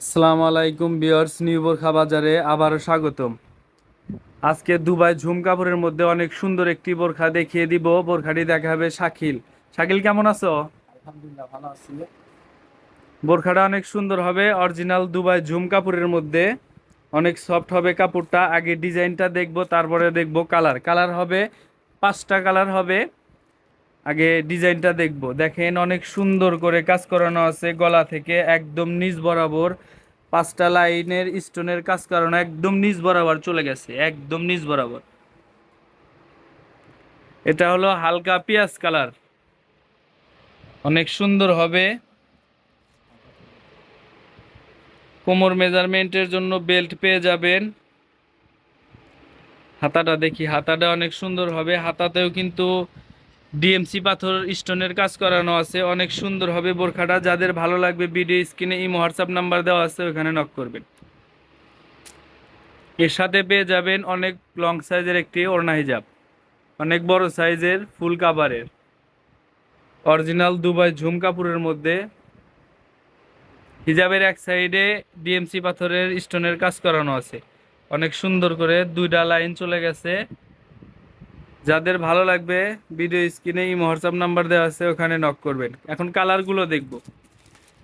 আসসালামু আলাইকুম viewers, new বোরখা বাজারে আবারও স্বাগতম। আজকে দুবাই ঝুম কাপড়ের মধ্যে অনেক সুন্দর একটি বোরখা দেখিয়ে দিব। বোরখাটি দেখাবে শাকিল। শাকিল, কেমন আছো? আলহামদুলিল্লাহ ভালো আছি। বোরখাটা অনেক সুন্দর হবে, অরিজিনাল দুবাই ঝুম কাপড়ের মধ্যে। অনেক সফট হবে কাপড়টা। আগে ডিজাইনটা দেখবো, তারপরে দেখবো কালার। কালার হবে 5টা কালার হবে। আগে ডিজাইনটা দেখবো। দেখেন, অনেক সুন্দর করে কাজ করানো আছে গলা থেকে একদম নিচ বরাবর। 5টা লাইনের স্টোনের কাজ করানো, একদম নিচ বরাবর চলে গেছে, একদম নিচ বরাবর। এটা হলো হালকা পেঁয়াজ কালার, অনেক সুন্দর হবে। কোমর মেজারমেন্টের জন্য বেল্ট পেয়ে যাবেন। হাতাটা দেখি, হাতাটা অনেক সুন্দর হবে। হাতাতেও কিন্তু ডিএমসি পাথর স্টোনের কাজ করানো আছে, অনেক সুন্দর হবে বোরখাটা। যাদের ভালো লাগবে ভিডিও স্ক্রিনে ইমো হোয়াটসঅ্যাপ নাম্বার দেওয়া আছে, ওখানে নক করবেন। এর সাথে পেয়ে যাবেন অনেক লং সাইজের একটি ওড়না হিজাব, অনেক বড় সাইজের ফুল কাভারের, অরিজিনাল দুবাই ঝুম কাপড়ের মধ্যে। হিজাবের এক সাইডে ডিএমসি পাথরের স্টোনের কাজ করানো আছে, অনেক সুন্দর করে 2টা লাইন চলে গেছে। যাদের ভালো লাগবে ভিডিও স্ক্রিনে ইমো হোয়াটসঅ্যাপ নাম্বার দেওয়া আছে, ওখানে নক করবেন। এখন কালারগুলো দেখব।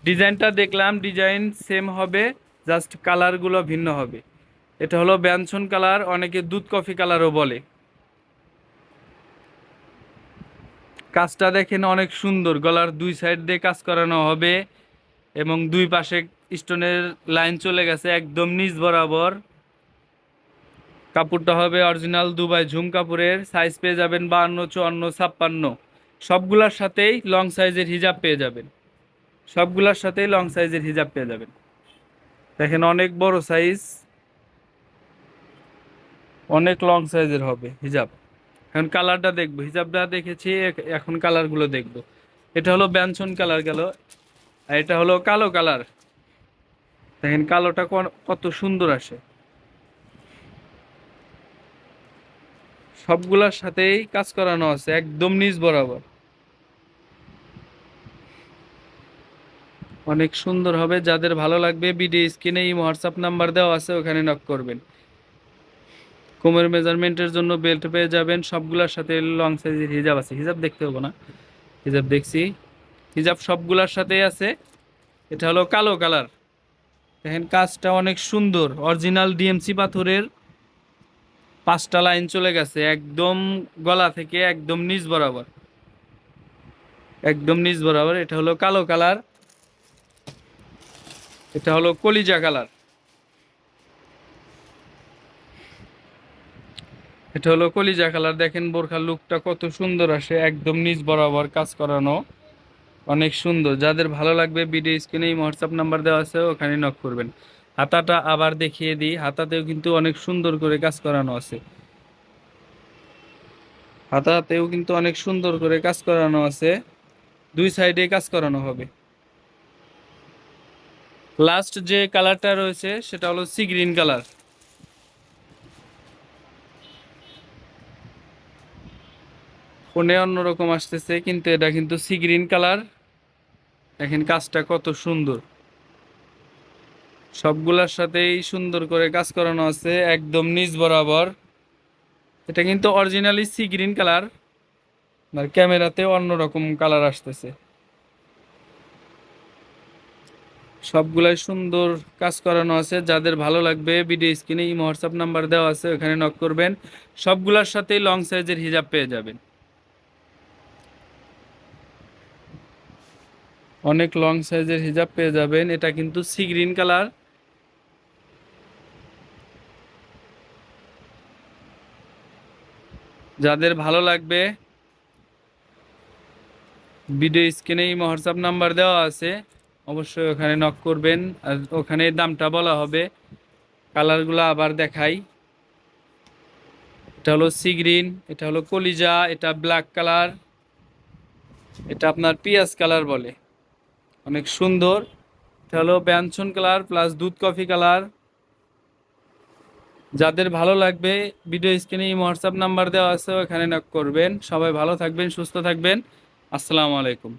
ডিজাইনটা দেখলাম, ডিজাইন সেম হবে, জাস্ট কালারগুলো ভিন্ন হবে। এটা হলো ব্যঞ্জন কালার, অনেকে দুধ কফি কালারও বলে। কাজটা দেখেন অনেক সুন্দর, গলার 2 সাইড দিয়ে কাজ করানো হবে এবং 2 পাশে স্টোনের লাইন চলে গেছে একদম নিচ বরাবর। কাপড়টা হবে অরিজিনাল দুবাই ঝুম কাপড়ের। সাইজ পেয়ে যাবেন 52, 54, 56। সবগুলোর সাথেই লং সাইজের হিজাব পেয়ে যাবেন। সবগুলোর সাথেই লং সাইজের হিজাব পেয়ে যাবেন। দেখেন, অনেক বড় সাইজ, অনেক লং সাইজের হবে হিজাব। এখন কালারটা দেখবো। হিজাবটা দেখেছি, এখন কালারগুলো দেখবো। এটা হলো ব্যঞ্জন কালার গেল, আর এটা হলো কালো কালার। দেখেন কালোটা কত সুন্দর আসে। সবগুলোর সাথেই কাজ করানো আছে একদম নিচ বরাবর, অনেক সুন্দর হবে। যাদের ভালো লাগবে ভিডিও স্ক্রিনে এই হোয়াটসঅ্যাপ নাম্বার দেওয়া আছে, ওখানে নক করবেন। কোমর মেজারমেন্টের জন্য বেল্ট পেয়ে যাবেন। সবগুলোর সাথে লং সাইজের হিজাব আছে। হিজাব দেখতে হবে না, হিজাব দেখছি। হিজাব সবগুলোর সাথেই আছে। এটা হলো কালো কালার। দেখেন কাজটা অনেক সুন্দর, অরিজিনাল ডিএমসি পাথরের। 5টা লাইন চলে গেছে একদম গলা থেকে একদম নিচ বরাবর, একদম নিচ বরাবর। এটা হলো কালো কালার। এটা হলো কলিজা কালার। এটা হলো কলিজা কালার। দেখেন বোরখার লুকটা কত সুন্দর আসে, একদম নিচ বরাবর কাজ করানো, অনেক সুন্দর। যাদের ভালো লাগবে ভিডিও স্ক্রিনে হোয়াটসঅ্যাপ নাম্বার দেওয়া আছে, ওখানে নক করবেন। হাতাটা আবার দেখিয়ে দিই, হাতাতেও কিন্তু অনেক সুন্দর করে কাজ করানো আছে। হাতাতেও কিন্তু অনেক সুন্দর করে কাজ করানো আছে, 2 সাইডে কাজ করানো হবে। লাস্ট যে কালারটা রয়েছে সেটা হলো সি গ্রিন কালার। ফোনে অন্যরকম আসতেছে, কিন্তু এটা কিন্তু সি গ্রিন কালার। দেখেন কাজটা কত সুন্দর, সবগুলার সাথেই সুন্দর করে কাজ করানো আছে একদম নিচ বরাবর। এটা কিন্তু অরিজিনালি সি গ্রিন কালার, আর ক্যামেরাতে অন্যরকম কালার আসতেছে। সবগুলাই সুন্দর কাজ করানো আছে। যাদের ভালো লাগবে ভিডিও স্ক্রিনে ইমো হোয়াটসঅ্যাপ নাম্বার দেওয়া আছে, ওখানে নক করবেন। সবগুলোর সাথেই লং সাইজের হিজাব পেয়ে যাবেন, অনেক লং সাইজের হিজাব পেয়ে যাবেন। এটা কিন্তু সি গ্রিন কালার। যাদের ভালো লাগবে ভিডিও স্ক্রিনে ইমো হোয়াটসঅ্যাপ নাম্বার দেওয়া আছে, অবশ্যই ওখানে নক করবেন। আর ওখানে দামটা বলা হবে। কালারগুলো আবার দেখাই। এটা হলো সি গ্রিন, এটা হলো কলিজা, এটা ব্ল্যাক কালার, এটা আপনার পিয়াজ কালার বলে, অনেক সুন্দর। এটা হলো ব্যঞ্জন কালার প্লাস দুধ কফি কালার। যাদের ভালো লাগবে ভিডিও স্ক্রিনে হোয়াটসঅ্যাপ নাম্বার দেওয়া আছে, ওখানে নক করবেন। সবাই ভালো থাকবেন, সুস্থ থাকবেন। আসসালামু আলাইকুম।